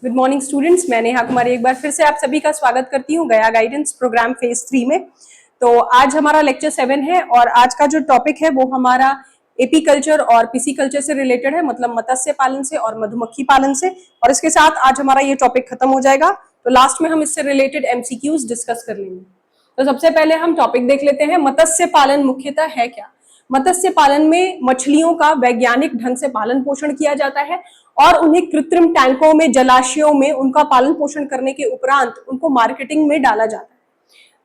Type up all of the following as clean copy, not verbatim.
Good morning students, मैं नेहा कुमारी एक बार फिर से आप सभी का स्वागत करती हूँ गया गाइडेंस प्रोग्राम फेज 3 में। तो आज हमारा लेक्चर 7 है और आज का जो टॉपिक है वो हमारा एपी कल्चर और पीसी कल्चर से रिलेटेड है, मतलब मत्स्य पालन से और मधुमक्खी पालन से। और इसके साथ आज हमारा ये टॉपिक खत्म हो जाएगा, तो लास्ट में हम इससे रिलेटेड एमसीक्यूज डिस्कस कर लेंगे। तो सबसे पहले हम टॉपिक देख लेते हैं, मत्स्य पालन मुख्यतः है क्या। मत्स्य पालन में मछलियों का वैज्ञानिक ढंग से पालन पोषण किया जाता है और उन्हें कृत्रिम टैंकों में, जलाशयों में उनका पालन पोषण करने के उपरांत उनको मार्केटिंग में डाला जाता है।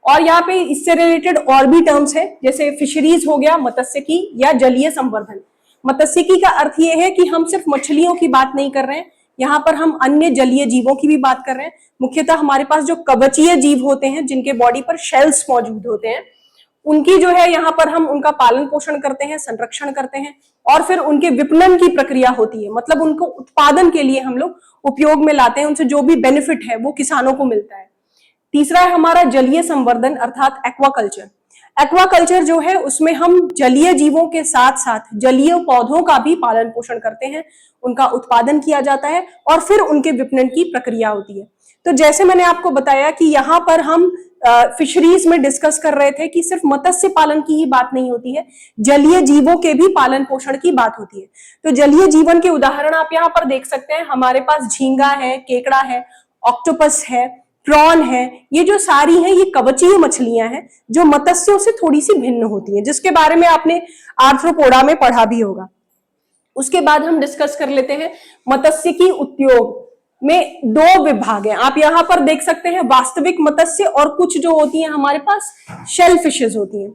और यहाँ पे इससे रिलेटेड और भी टर्म्स है, जैसे फिशरीज हो गया, मत्स्यिकी या जलीय संवर्धन। मत्स्यिकी का अर्थ ये है कि हम सिर्फ मछलियों की बात नहीं कर रहे हैं, यहाँ पर हम अन्य जलीय जीवों की भी बात कर रहे हैं। मुख्यतः हमारे पास जो कवचीय जीव होते हैं, जिनके बॉडी पर शेल्स मौजूद होते हैं, उनकी जो है यहाँ पर हम उनका पालन पोषण करते हैं, संरक्षण करते हैं और फिर उनके विपणन की प्रक्रिया होती है, मतलब उनको उत्पादन के लिए हम लोग उपयोग में लाते हैं, उनसे जो भी बेनिफिट है वो किसानों को मिलता है। तीसरा है हमारा जलीय संवर्धन अर्थात एक्वाकल्चर। एक्वाकल्चर जो है उसमें हम जलीय जीवों के साथ साथ जलीय पौधों का भी पालन पोषण करते हैं, उनका उत्पादन किया जाता है और फिर उनके विपणन की प्रक्रिया होती है। तो जैसे मैंने आपको बताया कि यहाँ पर हम फिशरीज में डिस्कस कर रहे थे कि सिर्फ मत्स्य पालन की ही बात नहीं होती है, जलीय जीवों के भी पालन पोषण की बात होती है। तो जलीय जीवन के उदाहरण आप यहाँ पर देख सकते हैं, हमारे पास झींगा है, केकड़ा है, ऑक्टोपस है, प्रॉन है। ये जो सारी हैं ये कवचीय मछलियां हैं जो मत्स्यों से थोड़ी सी भिन्न होती हैं, जिसके बारे में आपने आर्थ्रोपोडा में पढ़ा भी होगा। उसके बाद हम डिस्कस कर लेते हैं मत्स्यिकी उद्योग में दो विभाग हैं। आप यहाँ पर देख सकते हैं वास्तविक मत्स्य और कुछ जो होती हैं हमारे पास शेल फिशेज होती हैं।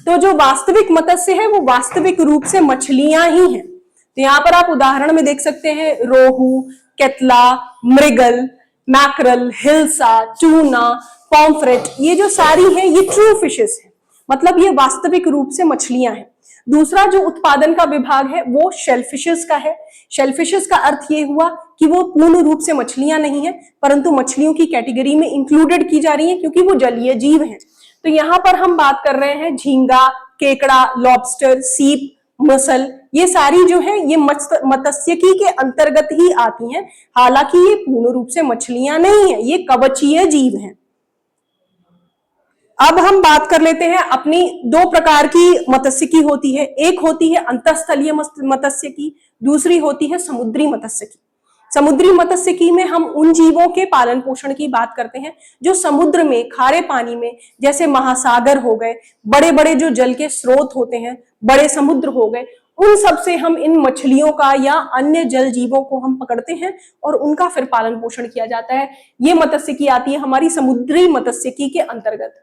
तो जो वास्तविक मत्स्य है वो वास्तविक रूप से मछलियां ही हैं। तो यहाँ पर आप उदाहरण में देख सकते हैं रोहू, केतला, मृगल, मैकरल, हिल्सा, टूना, पॉम्फ्रेट, ये जो सारी हैं ये ट्रू फिशेस हैं, मतलब ये वास्तविक रूप से मछलियां हैं। दूसरा जो उत्पादन का विभाग है वो शेलफिशेस का है। शेलफिशेस का अर्थ ये हुआ कि वो पूर्ण रूप से मछलियां नहीं है, परंतु मछलियों की कैटेगरी में इंक्लूडेड की जा रही हैं क्योंकि वो जलीय जीव हैं। तो यहाँ पर हम बात कर रहे हैं झींगा, केकड़ा, लॉबस्टर, सीप, मसल, ये सारी जो है ये मत्स्यिकी के अंतर्गत ही आती हैं। हालांकि ये पूर्ण रूप से मछलियां नहीं है, ये कवचीय जीव हैं। अब हम बात कर लेते हैं अपनी दो प्रकार की मत्स्यिकी होती है, एक होती है अंतःस्थलीय मत्स्यिकी, दूसरी होती है समुद्री मत्स्यिकी। समुद्री मत्स्यिकी में हम उन जीवों के पालन पोषण की बात करते हैं जो समुद्र में, खारे पानी में, जैसे महासागर हो गए, बड़े बड़े जो जल के स्रोत होते हैं, बड़े समुद्र हो गए, उन सब से हम इन मछलियों का या अन्य जल जीवों को हम पकड़ते हैं और उनका फिर पालन पोषण किया जाता है। ये मत्स्यिकी आती है हमारी समुद्री मत्स्यिकी के अंतर्गत।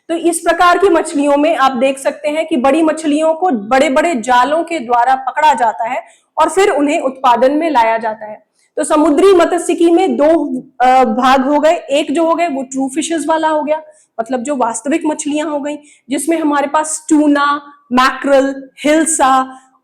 तो इस प्रकार की मछलियों में आप देख सकते हैं कि बड़ी मछलियों को बड़े बड़े जालों के द्वारा पकड़ा जाता है और फिर उन्हें उत्पादन में लाया जाता है। तो समुद्री मत्स्यिकी में दो भाग हो गए, एक जो हो गए वो ट्रू फिशेस वाला हो गया, मतलब जो वास्तविक मछलियां हो गई, जिसमें हमारे पास टूना, मैकरल, हिल्सा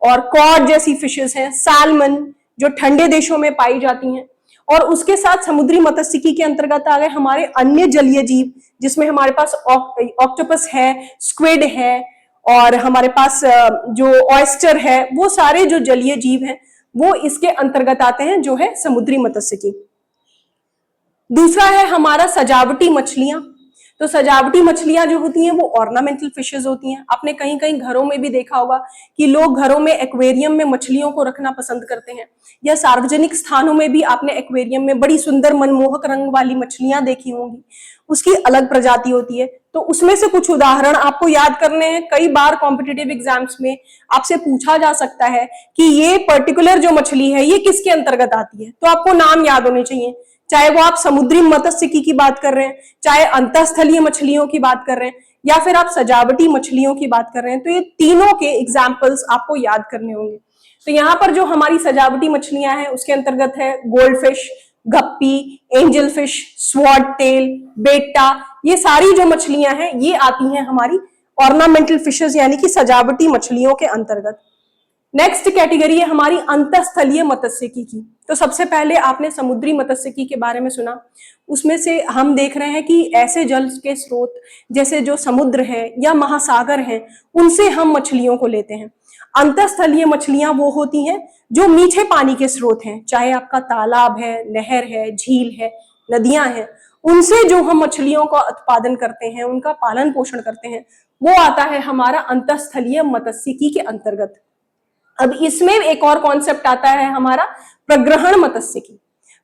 और कॉड जैसी फिशेस हैं, सैल्मन जो ठंडे देशों में पाई जाती हैं। और उसके साथ समुद्री मत्स्यिकी के अंतर्गत आ गए हमारे अन्य जलीय जीव, जिसमें हमारे पास ऑक्टोपस है, स्क्विड है और हमारे पास जो ऑयस्टर है, वो सारे जो जलीय जीव हैं वो इसके अंतर्गत आते हैं, जो है समुद्री मत्स्यिकी। दूसरा है हमारा सजावटी मछलियां। तो सजावटी मछलियां जो होती हैं वो ऑर्नामेंटल फिशेस होती हैं। आपने कहीं कहीं घरों में भी देखा होगा कि लोग घरों में एक्वेरियम में मछलियों को रखना पसंद करते हैं, या सार्वजनिक स्थानों में भी आपने एक्वेरियम में बड़ी सुंदर मनमोहक रंग वाली मछलियां देखी होंगी, उसकी अलग प्रजाति होती है। तो उसमें से कुछ उदाहरण आपको याद करने हैं। कई बार कॉम्पिटिटिव एग्जाम्स में आपसे पूछा जा सकता है कि ये पर्टिकुलर जो मछली है ये किसके अंतर्गत आती है, तो आपको नाम याद होने चाहिए, चाहे वो आप समुद्री मत्स्यिकी की बात कर रहे हैं, चाहे अंतःस्थलीय मछलियों की बात कर रहे हैं, या फिर आप सजावटी मछलियों की बात कर रहे हैं। तो ये तीनों के एग्जाम्पल्स आपको याद करने होंगे। तो यहाँ पर जो हमारी सजावटी मछलियां हैं उसके अंतर्गत है गोल्ड फिश, गप्पी, एंजल फिश, स्वॉर्ड टेल, बेटा, ये सारी जो मछलियां हैं ये आती हैं हमारी ऑर्नामेंटल फिशेस यानी कि सजावटी मछलियों के अंतर्गत। नेक्स्ट कैटेगरी है हमारी अंतःस्थलीय मत्स्यिकी की। तो सबसे पहले आपने समुद्री मत्स्यिकी के बारे में सुना, उसमें से हम देख रहे हैं कि ऐसे जल के स्रोत जैसे जो समुद्र है या महासागर हैं, उनसे हम मछलियों को लेते हैं। अंतःस्थलीय मछलियां वो होती हैं जो मीठे पानी के स्रोत हैं, चाहे आपका तालाब है, नहर है, झील है, नदियां हैं, उनसे जो हम मछलियों का उत्पादन करते हैं, उनका पालन पोषण करते हैं, वो आता है हमारा अंतःस्थलीय मत्स्यिकी के अंतर्गत। अब इसमें एक और कॉन्सेप्ट आता है हमारा प्रग्रहण मत्स्यिकी।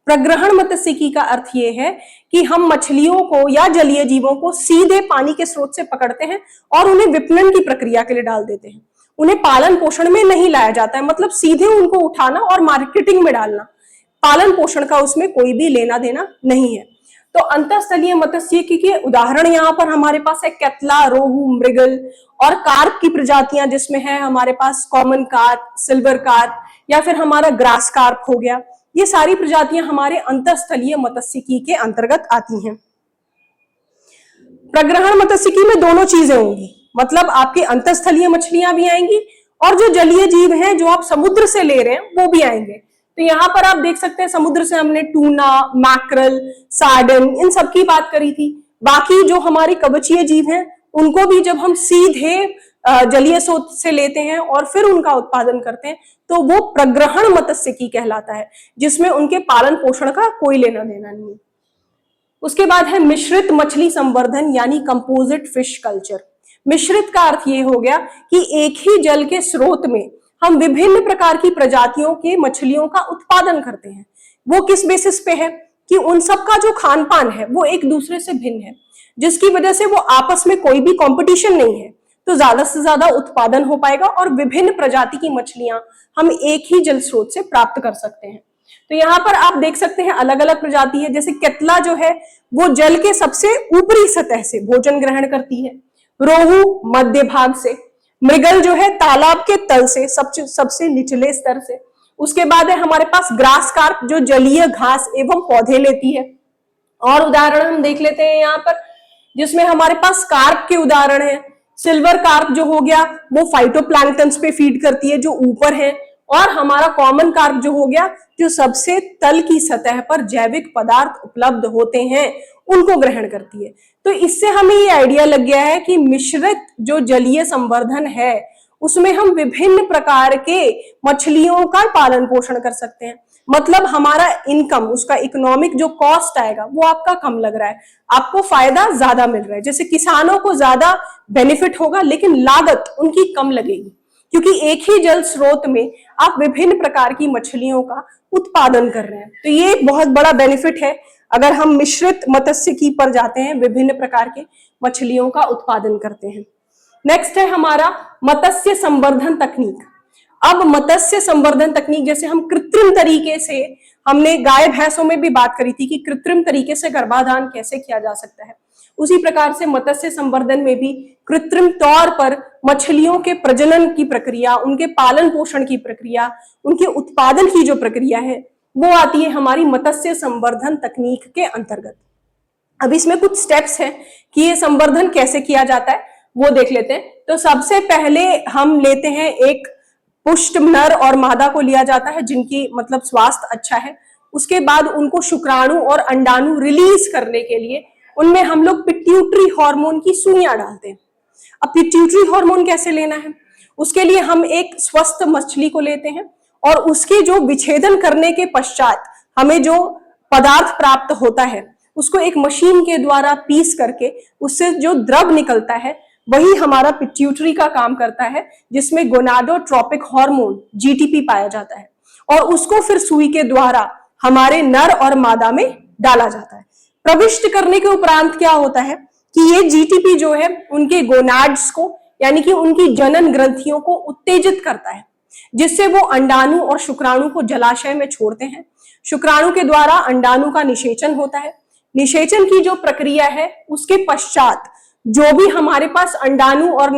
प्रग्रहण मत्स्यिकी का अर्थ ये है कि हम मछलियों को या जलीय जीवों को सीधे पानी के स्रोत से पकड़ते हैं और उन्हें विपणन की प्रक्रिया के लिए डाल देते हैं। उन्हें पालन पोषण में नहीं लाया जाता है, मतलब सीधे उनको उठाना और मार्केटिंग में डालना, पालन पोषण का उसमें कोई भी लेना देना नहीं है। तो अंतःस्थलीय मत्स्यिकी के उदाहरण यहाँ पर हमारे पास है कतला, रोहू, मृगल और कार्प की प्रजातियां, जिसमें है हमारे पास कॉमन कार्प, सिल्वर कार्प या फिर हमारा ग्रास कार्प हो गया। ये सारी प्रजातियां हमारे अंतःस्थलीय मत्स्यिकी के अंतर्गत आती हैं। प्रग्रहण मत्स्यिकी में दोनों चीजें होंगी, मतलब आपकी अंतःस्थलीय मछलियां भी आएंगी और जो जलीय जीव हैं जो आप समुद्र से ले रहे हैं वो भी आएंगे। तो यहाँ पर आप देख सकते हैं समुद्र से हमने टूना, मैक्रल, सार्डन, इन सब की बात करी थी। बाकी जो हमारे कवचीय जीव हैं उनको भी जब हम सीधे जलीय स्रोत से लेते हैं और फिर उनका उत्पादन करते हैं तो वो प्रग्रहण मत्स्यिकी कहलाता है, जिसमें उनके पालन पोषण का कोई लेना देना नहीं है। उसके बाद है मिश्रित मछली संवर्धन यानी कंपोजिट फिश कल्चर। मिश्रित का अर्थ ये हो गया कि एक ही जल के स्रोत में हम विभिन्न प्रकार की प्रजातियों के मछलियों का उत्पादन करते हैं। वो किस बेसिस पे है कि उन सब का जो खान पान है वो एक दूसरे से भिन्न है, जिसकी वजह से वो आपस में कोई भी कंपटीशन नहीं है, तो ज्यादा से ज्यादा उत्पादन हो पाएगा और विभिन्न प्रजाति की मछलियां हम एक ही जल स्रोत से प्राप्त कर सकते हैं। तो यहाँ पर आप देख सकते हैं अलग अलग प्रजाति है, जैसे कतला जो है वो जल के सबसे ऊपरी सतह से भोजन ग्रहण करती है, रोहू मध्य भाग से, मृगल जो है तालाब के तल से सबसे निचले स्तर से, उसके बाद है हमारे पास ग्रास कार्प जो जलीय घास एवं पौधे लेती है। और उदाहरण हम देख लेते हैं यहाँ पर, जिसमें हमारे पास कार्प के उदाहरण है। सिल्वर कार्प जो हो गया वो फाइटोप्लैंक्टन्स पे फीड करती है जो ऊपर है, और हमारा कॉमन कार्प जो हो गया जो सबसे तल की सतह पर जैविक पदार्थ उपलब्ध होते हैं उनको ग्रहण करती है। तो इससे हमें ये आइडिया लग गया है कि मिश्रित जो जलीय संवर्धन है उसमें हम विभिन्न प्रकार के मछलियों का पालन पोषण कर सकते हैं, मतलब हमारा इनकम, उसका इकोनॉमिक जो कॉस्ट आएगा वो आपका कम लग रहा है, आपको फायदा ज्यादा मिल रहा है। जैसे किसानों को ज्यादा बेनिफिट होगा लेकिन लागत उनकी कम लगेगी, क्योंकि एक ही जल स्रोत में आप विभिन्न प्रकार की मछलियों का उत्पादन कर रहे हैं। तो ये एक बहुत बड़ा बेनिफिट है अगर हम मिश्रित मत्स्यिकी पर जाते हैं, विभिन्न प्रकार के मछलियों का उत्पादन करते हैं। नेक्स्ट है हमारा मत्स्य संवर्धन तकनीक। अब मत्स्य संवर्धन तकनीक, जैसे हम कृत्रिम तरीके से, हमने गाय भैंसों में भी बात करी थी कि कृत्रिम तरीके से गर्भाधान कैसे किया जा सकता है, उसी प्रकार से मत्स्य संवर्धन में भी कृत्रिम तौर पर मछलियों के प्रजनन की प्रक्रिया, उनके पालन पोषण की प्रक्रिया, उनके उत्पादन की जो प्रक्रिया है वो आती है हमारी मत्स्य संवर्धन तकनीक के अंतर्गत। अब इसमें कुछ स्टेप्स हैं कि ये संवर्धन कैसे किया जाता है वो देख लेते हैं। तो सबसे पहले हम लेते हैं एक पुष्ट नर और मादा को लिया जाता है जिनकी मतलब स्वास्थ्य अच्छा है। उसके बाद उनको शुक्राणु और अंडाणु रिलीज करने के लिए उनमें हम लोग पिट्यूटरी हार्मोन की सुइयां डालते हैं। अब पिट्यूटरी हार्मोन कैसे लेना है, उसके लिए हम एक स्वस्थ मछली को लेते हैं और उसके जो विच्छेदन करने के पश्चात हमें जो पदार्थ प्राप्त होता है उसको एक मशीन के द्वारा पीस करके उससे जो द्रव निकलता है वही हमारा पिट्यूटरी का काम करता है, जिसमें गोनाडोट्रोपिक हार्मोन जीटीपी पाया जाता है, और उसको फिर सुई के द्वारा हमारे नर और मादा में डाला जाता है। प्रविष्ट करने के उपरांत क्या होता है कि ये जीटीपी जो है उनके गोनाड्स को यानी कि उनकी जनन ग्रंथियों को उत्तेजित करता है, जिससे वो अंडाणु और शुक्राणु को जलाशय में छोड़ते हैं। शुक्राणु के द्वारा अंडाणु का निषेचन होता है। निषेचन की जो प्रक्रिया है उसके पश्चात जो भी हमारे पास अंडाणु और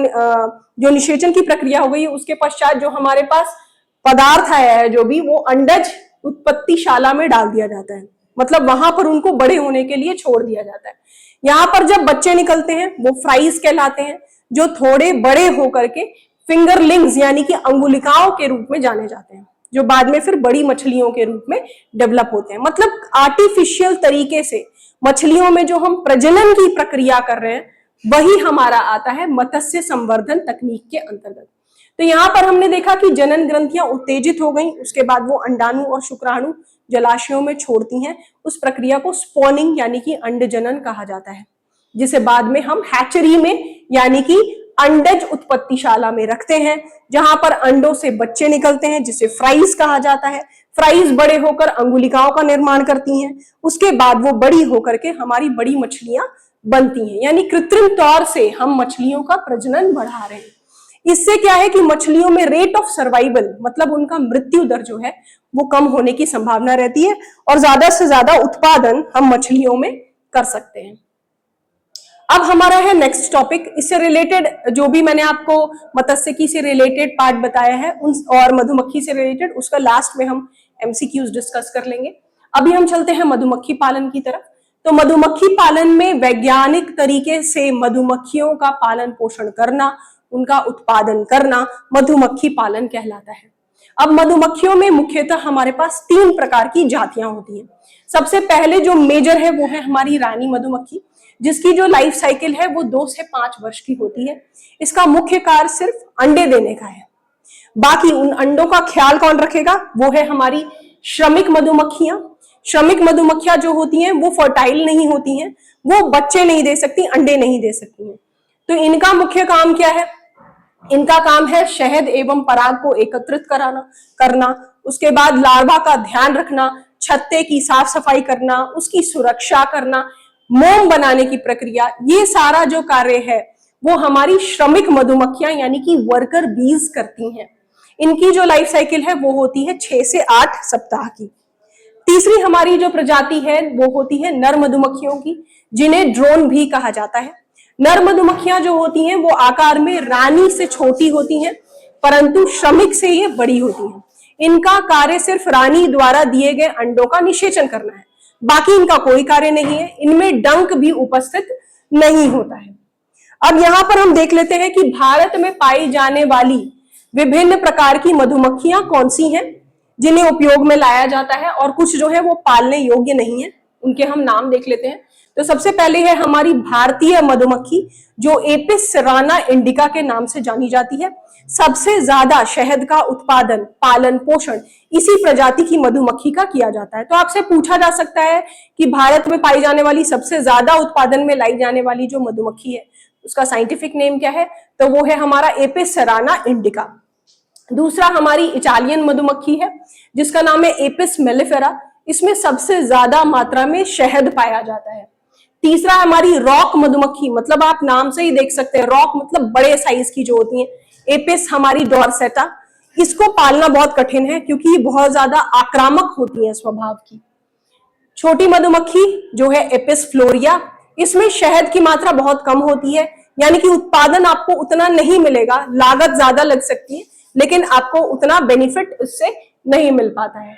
जो निषेचन की प्रक्रिया हो गई उसके पश्चात जो हमारे पास पदार्थ आया है जो भी, वो अंडज उत्पत्तिशाला में डाल दिया जाता है, मतलब वहां पर उनको बड़े होने के लिए छोड़ दिया जाता है। यहाँ पर जब बच्चे निकलते हैं वो फ्राइज कहलाते हैं, जो थोड़े बड़े होकर के फिंगरलिंग्स यानी कि अंगुलिकाओं के रूप में जाने जाते हैं, जो बाद में फिर बड़ी मछलियों के रूप में डेवलप होते हैं। मतलब आर्टिफिशियल तरीके से मछलियों में जो हम प्रजनन की प्रक्रिया कर रहे हैं वही हमारा आता है मत्स्य संवर्धन तकनीक के अंतर्गत। तो यहाँ पर हमने देखा कि जनन ग्रंथियां उत्तेजित हो गई, उसके बाद वो अंडाणु और शुक्राणु जलाशयों में छोड़ती हैं। उस प्रक्रिया को स्पॉनिंग यानी कि अंड जनन कहा जाता है, जिसे बाद में हम हैचरी में यानी कि अंडज उत्पत्तिशाला में रखते हैं, जहां पर अंडों से बच्चे निकलते हैं, जिसे फ्राइज कहा जाता है। फ्राइज बड़े होकर अंगुलिकाओं का निर्माण करती हैं, उसके बाद वो बड़ी होकर के हमारी बड़ी मछलियां बनती हैं। यानी कृत्रिम तौर से हम मछलियों का प्रजनन बढ़ा रहे हैं। इससे क्या है कि मछलियों में रेट ऑफ सर्वाइवल मतलब उनका मृत्यु दर जो है वो कम होने की संभावना रहती है और ज्यादा से ज्यादा उत्पादन हम मछलियों में कर सकते हैं। अब हमारा है नेक्स्ट टॉपिक, इससे रिलेटेड जो भी मैंने आपको मत्स्यिकी से रिलेटेड पार्ट बताया है उन और मधुमक्खी से रिलेटेड उसका लास्ट में हम एमसीक्यूज डिस्कस कर लेंगे। अभी हम चलते हैं मधुमक्खी पालन की तरफ। तो मधुमक्खी पालन में वैज्ञानिक तरीके से मधुमक्खियों का पालन पोषण करना, उनका उत्पादन करना मधुमक्खी पालन कहलाता है। अब मधुमक्खियों में मुख्यतः हमारे पास 3 प्रकार की जातियां होती हैं। सबसे पहले जो मेजर है वो है हमारी रानी मधुमक्खी, जिसकी जो लाइफ साइकिल है वो 2 से 5 वर्ष की होती है। इसका मुख्य कार्य सिर्फ अंडे देने का है। बाकी उन अंडों का ख्याल कौन रखेगा, वो है हमारी श्रमिक मधुमक्खियां। श्रमिक मधुमक्खियां जो होती हैं वो फर्टाइल नहीं होती हैं, वो बच्चे नहीं दे सकती, अंडे नहीं दे सकती हैं। तो इनका मुख्य काम क्या है, इनका काम है शहद एवं पराग को एकत्रित करना, उसके बाद लार्वा का ध्यान रखना, छत्ते की साफ सफाई करना, उसकी सुरक्षा करना, मोम बनाने की प्रक्रिया, ये सारा जो कार्य है वो हमारी श्रमिक मधुमक्खियां यानी कि वर्कर बीज करती हैं। इनकी जो लाइफ साइकिल है वो होती है 6 से 8 सप्ताह की। तीसरी हमारी जो प्रजाति है वो होती है नर मधुमक्खियों की, जिन्हें ड्रोन भी कहा जाता है। नर मधुमक्खियां जो होती हैं वो आकार में रानी से छोटी होती हैं, परंतु श्रमिक से ये बड़ी होती हैं। इनका कार्य सिर्फ रानी द्वारा दिए गए अंडों का निषेचन करना है, बाकी इनका कोई कार्य नहीं है। इनमें डंक भी उपस्थित नहीं होता है। अब यहाँ पर हम देख लेते हैं कि भारत में पाई जाने वाली विभिन्न प्रकार की मधुमक्खियां कौन सी हैं जिन्हें उपयोग में लाया जाता है, और कुछ जो है वो पालने योग्य नहीं है, उनके हम नाम देख लेते हैं। तो सबसे पहले है हमारी भारतीय मधुमक्खी, जो एपिस सेराना इंडिका के नाम से जानी जाती है। सबसे ज्यादा शहद का उत्पादन, पालन पोषण इसी प्रजाति की मधुमक्खी का किया जाता है। तो आपसे पूछा जा सकता है कि भारत में पाई जाने वाली सबसे ज्यादा उत्पादन में लाई जाने वाली जो मधुमक्खी है उसका साइंटिफिक नेम क्या है, तो वो है हमारा एपिस सेराना इंडिका। दूसरा हमारी इटालियन मधुमक्खी है जिसका नाम है एपिस मेलिफेरा, इसमें सबसे ज्यादा मात्रा में शहद पाया जाता है। तीसरा हमारी रॉक मधुमक्खी, मतलब आप नाम से ही देख सकते हैं, रॉक मतलब बड़े साइज की जो होती है, एपिस हमारी डॉर्सेटा। इसको पालना बहुत कठिन है क्योंकि ये बहुत ज्यादा आक्रामक होती है स्वभाव की। छोटी मधुमक्खी जो है एपिस फ्लोरिया, इसमें शहद की मात्रा बहुत कम होती है, यानी कि उत्पादन आपको उतना नहीं मिलेगा, लागत ज्यादा लग सकती है लेकिन आपको उतना बेनिफिट उससे नहीं मिल पाता है।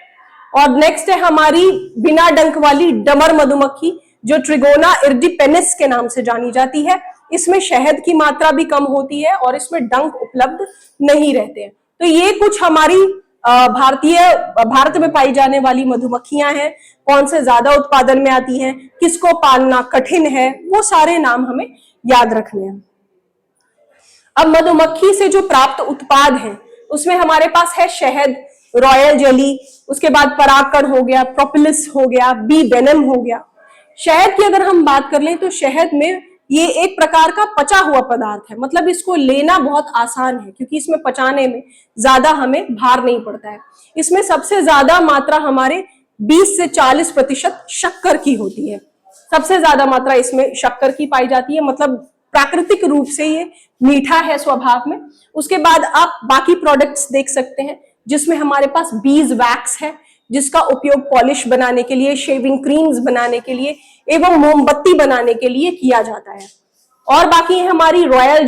और नेक्स्ट है हमारी बिना डंक वाली डमर मधुमक्खी, जो ट्रिगोना इर्डिपेनिस के नाम से जानी जाती है। इसमें शहद की मात्रा भी कम होती है और इसमें डंक उपलब्ध नहीं रहते हैं। तो ये कुछ हमारी भारत में पाई जाने वाली मधुमक्खियां हैं। कौन से ज्यादा उत्पादन में आती हैं, किसको पालना कठिन है, वो सारे नाम हमें याद रखने हैं। अब मधुमक्खी से जो प्राप्त उत्पाद हैं उसमें हमारे पास है शहद, रॉयल जेली, उसके बाद परागकण हो गया, प्रोपोलिस हो गया, बी वेनम हो गया। शहद की अगर हम बात कर लें तो शहद में ये एक प्रकार का पचा हुआ पदार्थ है, मतलब इसको लेना बहुत आसान है क्योंकि इसमें पचाने में ज्यादा हमें भार नहीं पड़ता है। इसमें सबसे ज्यादा मात्रा हमारे 20 से 40% शक्कर की होती है, सबसे ज्यादा मात्रा इसमें शक्कर की पाई जाती है, मतलब प्राकृतिक रूप से ये मीठा है स्वभाव में। उसके बाद आप बाकी प्रोडक्ट्स देख सकते हैं जिसमें हमारे पास बीज वैक्स है, जिसका उपयोग पॉलिश बनाने के लिए, शेविंग क्रीम्स बनाने के लिए एवं मोमबत्ती बनाने के लिए किया जाता है। और बाकी है हमारी रॉयल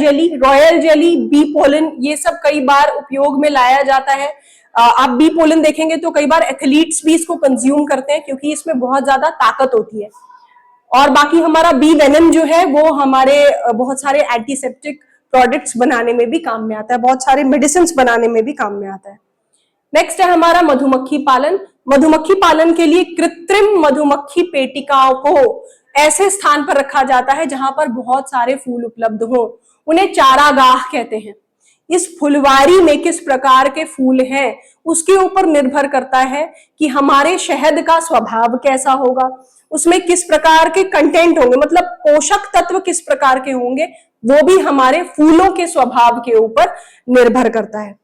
जेली, बी पोलन, ये सब कई बार उपयोग में लाया जाता है। आप बी पोलन देखेंगे तो कई बार एथलीट्स भी इसको कंज्यूम करते हैं क्योंकि इसमें बहुत ज्यादा ताकत होती है। और बाकी हमारा बी वेनम जो है वो हमारे बहुत सारे एंटीसेप्टिक प्रोडक्ट्स बनाने में भी काम में आता है, बहुत सारे मेडिसिन बनाने में भी काम में आता है। नेक्स्ट है हमारा मधुमक्खी पालन। मधुमक्खी पालन के लिए कृत्रिम मधुमक्खी पेटिकाओं को ऐसे स्थान पर रखा जाता है जहां पर बहुत सारे फूल उपलब्ध हो, उन्हें चारागाह कहते हैं। इस फुलवारी में किस प्रकार के फूल हैं उसके ऊपर निर्भर करता है कि हमारे शहद का स्वभाव कैसा होगा, उसमें किस प्रकार के कंटेंट होंगे, मतलब पोषक तत्व किस प्रकार के होंगे, वो भी हमारे फूलों के स्वभाव के ऊपर निर्भर करता है।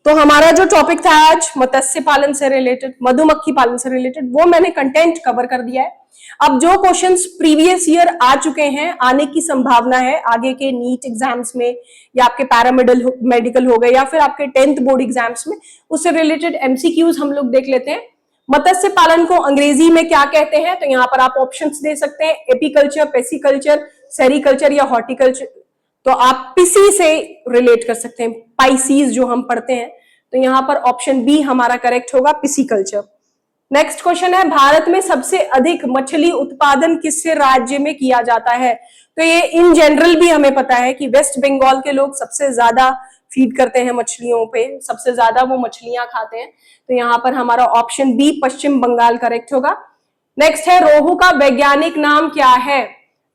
तो हमारा जो टॉपिक था आज मत्स्य पालन से रिलेटेड, मधुमक्खी पालन से रिलेटेड, वो मैंने कंटेंट कवर कर दिया है। अब जो क्वेश्चंस प्रीवियस ईयर आ चुके हैं, आने की संभावना है आगे के नीट एग्जाम्स में या आपके पैरामेडिकल हो गए या फिर आपके 10th बोर्ड एग्जाम्स में, उससे रिलेटेड एमसीक्यूज हम लोग देख लेते हैं। मत्स्य पालन को अंग्रेजी में क्या कहते हैं, तो यहाँ पर आप ऑप्शंस दे सकते हैं, एपीकल्चर, पेसिकल्चर, सेरिकल्चर या हॉर्टिकल्चर। तो आप पिसी से रिलेट कर सकते हैं, पाइसीज जो हम पढ़ते हैं, तो यहाँ पर ऑप्शन बी हमारा करेक्ट होगा, पिसिकल्चर। नेक्स्ट क्वेश्चन है, भारत में सबसे अधिक मछली उत्पादन किस राज्य में किया जाता है? तो ये इन जनरल भी हमें पता है कि वेस्ट बंगाल के लोग सबसे ज्यादा फीड करते हैं मछलियों पे, सबसे ज्यादा वो मछलियां खाते हैं, तो यहाँ पर हमारा ऑप्शन बी पश्चिम बंगाल करेक्ट होगा। नेक्स्ट है, रोहू का वैज्ञानिक नाम क्या है?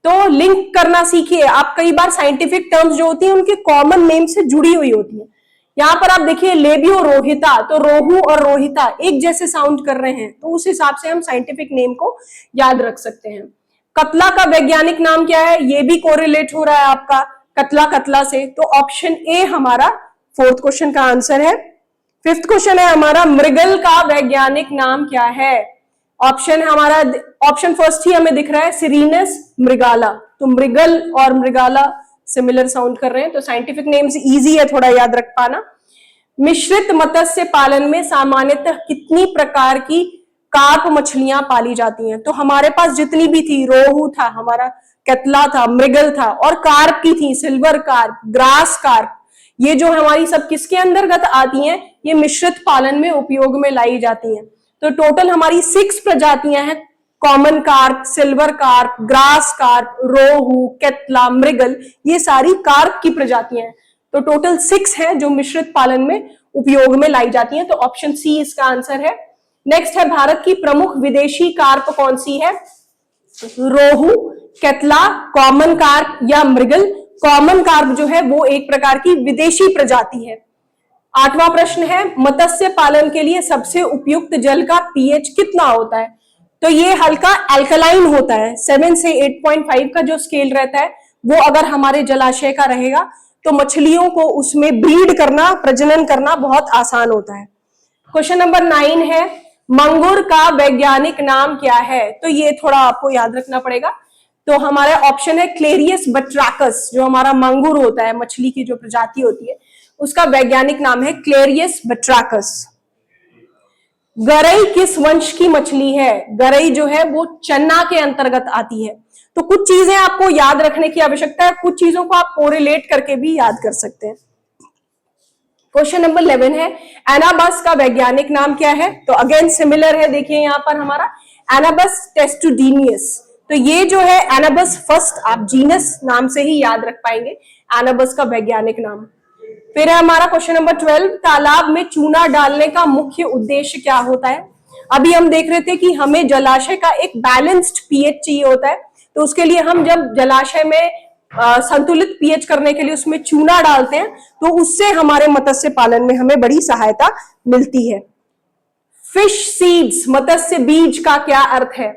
तो लिंक करना सीखिए आप, कई बार साइंटिफिक टर्म्स जो होती हैं उनके कॉमन नेम से जुड़ी हुई होती है। यहाँ पर आप देखिए लेबियो रोहिता, तो रोहू और रोहिता एक जैसे साउंड कर रहे हैं, तो उस हिसाब से हम साइंटिफिक नेम को याद रख सकते हैं। कतला का वैज्ञानिक नाम क्या है? ये भी कोरिलेट हो रहा है आपका कतला कतला से, तो ऑप्शन ए हमारा 4th क्वेश्चन का आंसर है। 5th क्वेश्चन है हमारा, मृगल का वैज्ञानिक नाम क्या है? ऑप्शन हमारा, ऑप्शन फर्स्ट ही हमें दिख रहा है, सिरीनस मृगाला, तो मृगल और मृगाला सिमिलर साउंड कर रहे हैं, तो साइंटिफिक नेम्स इजी है थोड़ा याद रख पाना। मिश्रित मत्स्य पालन में सामान्यतः कितनी प्रकार की कार्प मछलियां पाली जाती हैं? तो हमारे पास जितनी भी थी, रोहू था हमारा, कतला था, मृगल था, और कार्प की थी, सिल्वर कार्प, ग्रास कार्प, ये जो हमारी सब किसके अंतर्गत आती हैं? ये मिश्रित पालन में उपयोग में लाई जाती हैं। तो टोटल हमारी 6 प्रजातियां हैं, common carp, silver carp, grass carp, rohu, catla, mrigal, ये सारी कार्प की प्रजातियां हैं। तो टोटल 6 हैं जो मिश्रित पालन में उपयोग में लाई जाती हैं, तो ऑप्शन सी इसका आंसर है। नेक्स्ट है, भारत की प्रमुख विदेशी कार्प कौन सी है? रोहू, कतला, कॉमन कार्प या मृगल। कॉमन कार्प जो है वो एक प्रकार की विदेशी प्रजाति है। 8वां प्रश्न है, मत्स्य पालन के लिए सबसे उपयुक्त जल का पीएच कितना होता है? तो ये हल्का अल्कलाइन होता है, 7 से 8.5 का जो स्केल रहता है वो अगर हमारे जलाशय का रहेगा तो मछलियों को उसमें ब्रीड करना, प्रजनन करना बहुत आसान होता है। क्वेश्चन नंबर 9 है, मंगूर का वैज्ञानिक नाम क्या है? तो ये थोड़ा आपको याद रखना पड़ेगा, तो हमारा ऑप्शन है क्लेरियस बट्राकस, जो हमारा मंगूर होता है, मछली की जो प्रजाति होती है, उसका वैज्ञानिक नाम है क्लेरियस बट्राकस। गरई किस वंश की मछली है? गरई जो है वो चन्ना के अंतर्गत आती है। तो कुछ चीजें आपको याद रखने की आवश्यकता है, कुछ चीजों को आप कोरिलेट करके भी याद कर सकते हैं। क्वेश्चन नंबर 11 है, एनाबस का वैज्ञानिक नाम क्या है? तो अगेन सिमिलर है, देखिए यहाँ पर हमारा एनाबस टेस्टुडिनियस, तो ये जो है एनाबस फर्स्ट आप जीनस नाम से ही याद रख पाएंगे, एनाबस का वैज्ञानिक नाम। फिर है हमारा क्वेश्चन नंबर 12, तालाब में चूना डालने का मुख्य उद्देश्य क्या होता है? अभी हम देख रहे थे कि हमें जलाशय का एक बैलेंस्ड पीएच चाहिए होता है, तो उसके लिए हम जब जलाशय में संतुलित पीएच करने के लिए उसमें चूना डालते हैं तो उससे हमारे मत्स्य पालन में हमें बड़ी सहायता मिलती है। फिश सीड्स, मत्स्य बीज का क्या अर्थ है?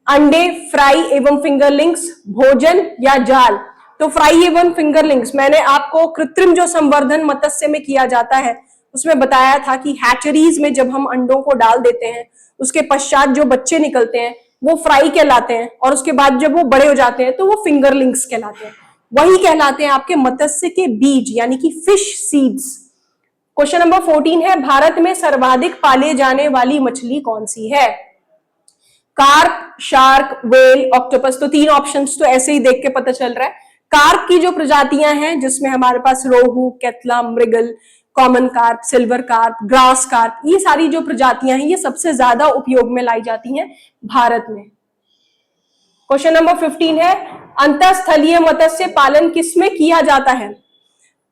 अंडे, फ्राई एवं फिंगरलिंग्स, भोजन या जाल? तो फ्राई एवं फिंगरलिंग्स, मैंने आपको कृत्रिम जो संवर्धन मत्स्य में किया जाता है उसमें बताया था कि हैचरीज में जब हम अंडों को डाल देते हैं उसके पश्चात जो बच्चे निकलते हैं वो फ्राई कहलाते हैं, और उसके बाद जब वो बड़े हो जाते हैं तो वो फिंगरलिंग्स कहलाते हैं। वही कहलाते हैं आपके मत्स्य के बीज, यानी कि फिश सीड्स। क्वेश्चन नंबर 14 है, भारत में सर्वाधिक पाले जाने वाली मछली कौन सी है? Carp, shark, well, octopus. तो 3 ऑप्शंस तो ऐसे ही देख के पता चल रहा है। कार्प की जो प्रजातियां हैं जिसमें हमारे पास rohu, catla, mrigal, common carp, silver carp, grass carp, ये सारी जो प्रजातियां हैं ये सबसे ज्यादा उपयोग में लाई जाती हैं भारत में। क्वेश्चन नंबर 15 है, अंतःस्थलीय मत्स्य पालन किसमें किया जाता है?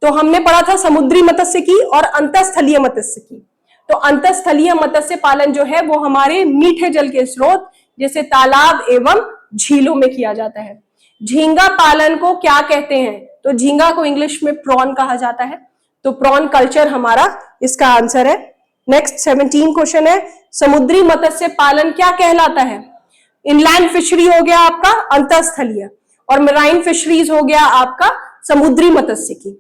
तो हमने पढ़ा था समुद्री मत्स्य की और अंतःस्थलीय मत्स्य की। तो अंतःस्थलीय मत्स्य पालन जो है वो हमारे मीठे जल के स्रोत जैसे तालाब एवं झीलों में किया जाता है। झींगा पालन को क्या कहते हैं? तो झींगा को इंग्लिश में प्रॉन कहा जाता है। तो प्रॉन कल्चर हमारा इसका आंसर है। नेक्स्ट 17 क्वेश्चन है, समुद्री मत्स्य पालन क्या कहलाता है? इनलैंड फिशरी हो गया आपका अंतःस्थलीय, और मेराइन फिशरीज हो गया आपका समुद्री मत्स्य की।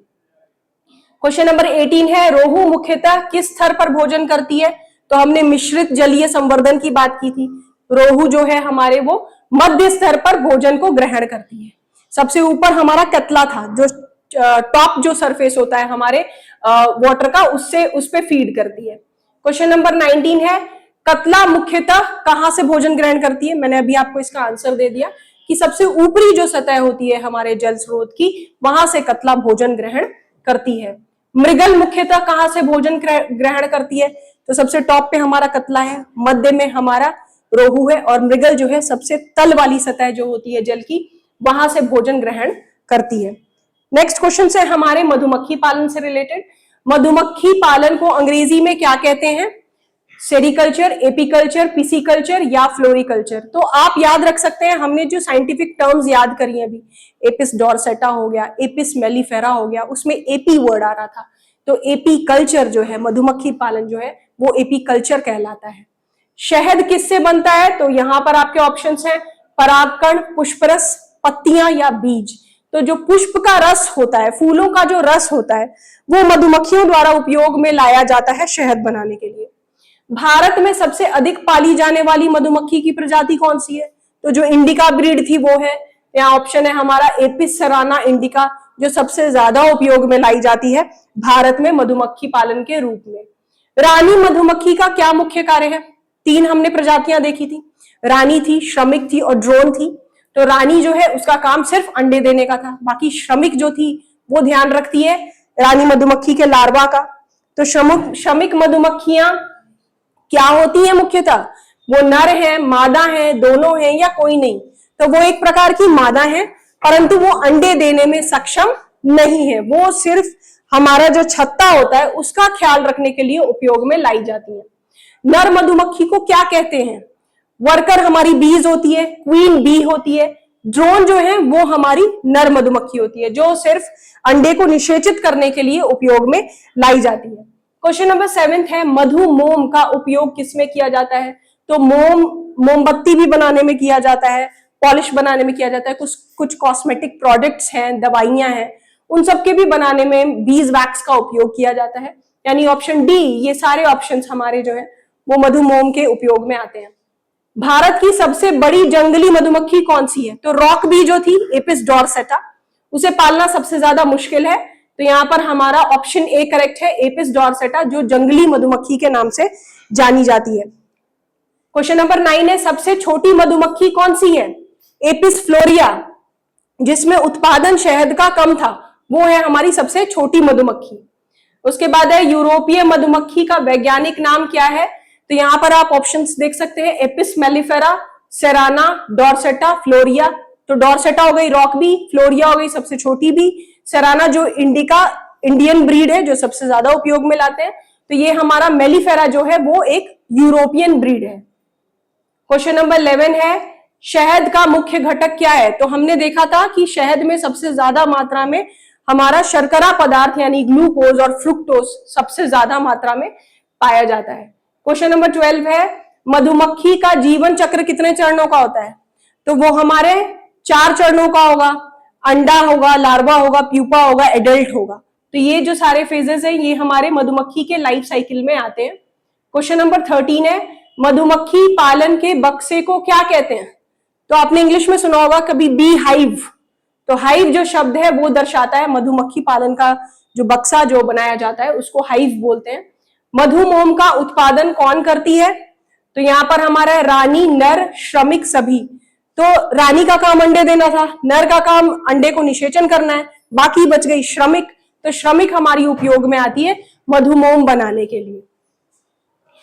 क्वेश्चन नंबर 18 है, रोहू मुख्यतः किस स्तर पर भोजन करती है? तो हमने मिश्रित जलीय संवर्धन की बात की थी। रोहू जो है हमारे वो मध्य स्तर पर भोजन को ग्रहण करती है। सबसे ऊपर हमारा कतला था, जो टॉप जो सरफेस होता है हमारे वाटर का, उससे उस पे फीड करती है। क्वेश्चन नंबर 19 है, कतला मुख्यतः कहां से भोजन ग्रहण करती है? मैंने अभी आपको इसका आंसर दे दिया कि सबसे ऊपरी जो सतह होती है हमारे जल स्रोत की, वहां से कतला भोजन ग्रहण करती है। मृगल मुख्यतः कहां से भोजन ग्रहण करती है? तो सबसे टॉप पे हमारा कतला है, मध्य में हमारा रोहू है, और मृगल जो है सबसे तल वाली सतह जो होती है जल की, वहां से भोजन ग्रहण करती है। नेक्स्ट क्वेश्चन से हमारे मधुमक्खी पालन से रिलेटेड, मधुमक्खी पालन को अंग्रेजी में क्या कहते हैं? सेरिकल्चर, एपीकल्चर, पिसीकल्चर या फ्लोरिकल्चर? तो आप याद रख सकते हैं, हमने जो साइंटिफिक टर्म्स याद करी है अभी, एपिस डॉर्सेटा हो गया, एपिस मेलिफेरा हो गया, उसमें एपी वर्ड आ रहा था। तो एपीकल्चर जो है, मधुमक्खी पालन जो है वो एपीकल्चर कहलाता है। शहद किससे बनता है? तो यहां पर आपके ऑप्शंस हैं परागकण, पुष्परस, पत्तियां या बीज। तो जो पुष्प का रस होता है, फूलों का जो रस होता है, वो मधुमक्खियों द्वारा उपयोग में लाया जाता है शहद बनाने के लिए। भारत में सबसे अधिक पाली जाने वाली मधुमक्खी की प्रजाति कौन सी है? तो जो इंडिका ब्रीड थी वो है। यहाँ ऑप्शन है हमारा एपिस सेराना इंडिका, जो सबसे ज्यादा उपयोग में लाई जाती है भारत में मधुमक्खी पालन के रूप में। रानी मधुमक्खी का क्या मुख्य कार्य है? 3 हमने प्रजातियां देखी थी, रानी थी, श्रमिक थी और ड्रोन थी। तो रानी जो है उसका काम सिर्फ अंडे देने का था, बाकी श्रमिक जो थी वो ध्यान रखती है रानी मधुमक्खी के लार्वा का। तो श्रमिक मधुमक्खियां क्या होती है मुख्यतः? वो नर है, मादा है, दोनों है या कोई नहीं? तो वो एक प्रकार की मादा है, परंतु वो अंडे देने में सक्षम नहीं है। वो सिर्फ हमारा जो छत्ता होता है उसका ख्याल रखने के लिए उपयोग में लाई जाती है। नर मधुमक्खी को क्या कहते हैं? वर्कर हमारी बीज होती है, क्वीन बी होती है। ड्रोन जो है वो हमारी नर मधुमक्खी होती है, जो सिर्फ अंडे को निषेचित करने के लिए उपयोग में लाई जाती है। क्वेश्चन नंबर 7 है, मधु मोम का उपयोग किसमें किया जाता है? तो मोमबत्ती भी बनाने में किया जाता है, पॉलिश बनाने में किया जाता है, कुछ कॉस्मेटिक प्रोडक्ट्स हैं, दवाइयां हैं, उन सबके भी बनाने में बीज वैक्स का उपयोग किया जाता है। यानी ऑप्शन डी, ये सारे ऑप्शंस हमारे जो है वो मधुमोम के उपयोग में आते हैं। भारत की सबसे बड़ी जंगली मधुमक्खी कौन सी है? तो रॉक बी जो थी, एपिस डॉर्सेटा, उसे पालना सबसे ज्यादा मुश्किल है। तो यहाँ पर हमारा ऑप्शन ए करेक्ट है, एपिस डॉर्सेटा, जो जंगली मधुमक्खी के नाम से जानी जाती है। क्वेश्चन नंबर 9 है, सबसे छोटी मधुमक्खी कौन सी है? एपिस फ्लोरिया, जिसमें उत्पादन शहद का कम था, वो है हमारी सबसे छोटी मधुमक्खी। उसके बाद है, यूरोपीय मधुमक्खी का वैज्ञानिक नाम क्या है? तो यहां पर आप ऑप्शंस देख सकते हैं, एपिस मेलिफेरा, सेराना, डॉर्सेटा, फ्लोरिया। तो डॉर्सेटा हो गई रॉक बी, फ्लोरिया हो गई सबसे छोटी बी, सेराना जो इंडियन ब्रीड है जो सबसे ज्यादा उपयोग में लाते हैं, तो ये हमारा मेलिफेरा जो है वो एक यूरोपियन ब्रीड है। क्वेश्चन नंबर 11 है, शहद का मुख्य घटक क्या है? तो हमने देखा था कि शहद में सबसे ज्यादा मात्रा में हमारा शर्करा पदार्थ यानी ग्लूकोज और फ्रुक्टोज सबसे ज्यादा मात्रा में पाया जाता है। क्वेश्चन नंबर 12 है, मधुमक्खी का जीवन चक्र कितने चरणों का होता है? तो वो हमारे 4 चरणों का होगा, अंडा होगा, लार्वा होगा, प्यूपा होगा, एडल्ट होगा। तो ये जो सारे फेजेस हैं ये हमारे मधुमक्खी के लाइफ साइकिल में आते हैं। क्वेश्चन नंबर 13 है, मधुमक्खी पालन के बक्से को क्या कहते हैं? तो आपने इंग्लिश में सुना होगा कभी बी हाइव। तो हाइव जो शब्द है वो दर्शाता है मधुमक्खी पालन का जो बक्सा जो बनाया जाता है उसको हाइव बोलते हैं। मधुमोम का उत्पादन कौन करती है? तो यहाँ पर हमारा रानी, नर, श्रमिक सभी। तो रानी का काम अंडे देना था, नर का काम अंडे को निषेचन करना है, बाकी बच गई श्रमिक। तो श्रमिक हमारी उपयोग में आती है मधुमोम बनाने के लिए।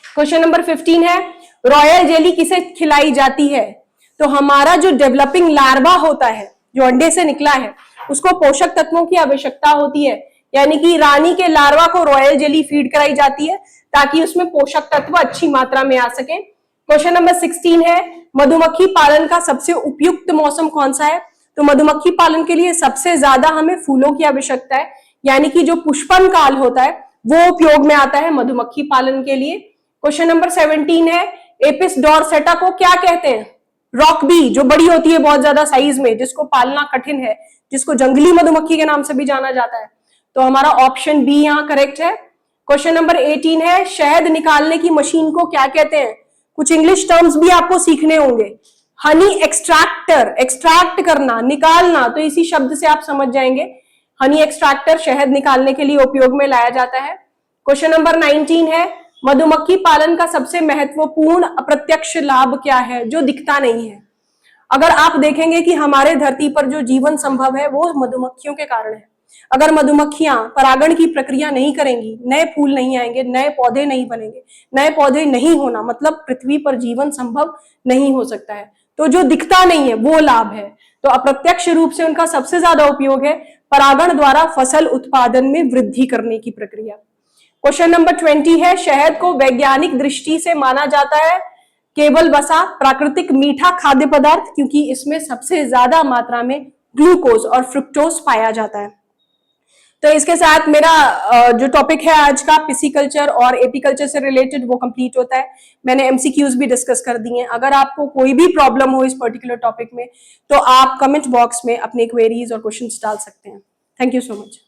क्वेश्चन नंबर 15 है, रॉयल जेली किसे खिलाई जाती है? तो हमारा जो डेवलपिंग लार्वा होता है जो अंडे से निकला है उसको पोषक तत्वों की आवश्यकता होती है, यानी कि रानी के लार्वा को रॉयल जेली फीड कराई जाती है ताकि उसमें पोषक तत्व अच्छी मात्रा में आ सके। क्वेश्चन नंबर 16 है, मधुमक्खी पालन का सबसे उपयुक्त मौसम कौन सा है? तो मधुमक्खी पालन के लिए सबसे ज्यादा हमें फूलों की आवश्यकता है, यानी कि जो पुष्पन काल होता है वो उपयोग में आता है मधुमक्खी पालन के लिए। क्वेश्चन नंबर 17 है, एपिस डॉर्सेटा को क्या कहते हैं? रॉक बी, जो बड़ी होती है बहुत ज्यादा साइज में, जिसको पालना कठिन है, जिसको जंगली मधुमक्खी के नाम से भी जाना जाता है। तो हमारा ऑप्शन बी यहाँ करेक्ट है। क्वेश्चन नंबर 18 है, शहद निकालने की मशीन को क्या कहते हैं? कुछ इंग्लिश टर्म्स भी आपको सीखने होंगे। हनी एक्सट्रैक्टर, एक्सट्रैक्ट करना, निकालना, तो इसी शब्द से आप समझ जाएंगे। हनी एक्सट्रैक्टर शहद निकालने के लिए उपयोग में लाया जाता है। क्वेश्चन नंबर 19 है, मधुमक्खी पालन का सबसे महत्वपूर्ण अप्रत्यक्ष लाभ क्या है जो दिखता नहीं है? अगर आप देखेंगे कि हमारे धरती पर जो जीवन संभव है वो मधुमक्खियों के कारण है। अगर मधुमक्खियां परागण की प्रक्रिया नहीं करेंगी, नए फूल नहीं आएंगे, नए पौधे नहीं बनेंगे, नए पौधे नहीं होना मतलब पृथ्वी पर जीवन संभव नहीं हो सकता है। तो जो दिखता नहीं है वो लाभ है। तो अप्रत्यक्ष रूप से उनका सबसे ज्यादा उपयोग है परागण द्वारा फसल उत्पादन में वृद्धि करने की प्रक्रिया। क्वेश्चन नंबर 20 है, शहद को वैज्ञानिक दृष्टि से माना जाता है केवल वसा, प्राकृतिक मीठा खाद्य पदार्थ, क्योंकि इसमें सबसे ज्यादा मात्रा में ग्लूकोज और फ्रुक्टोज पाया जाता है। तो इसके साथ मेरा जो टॉपिक है आज का पिसिकल्चर और एपीकल्चर से रिलेटेड वो कंप्लीट होता है। मैंने एमसीक्यूज भी डिस्कस कर दिए हैं। अगर आपको कोई भी प्रॉब्लम हो इस पर्टिकुलर टॉपिक में तो आप कमेंट बॉक्स में अपने क्वेरीज और क्वेश्चंस डाल सकते हैं। Thank you so much.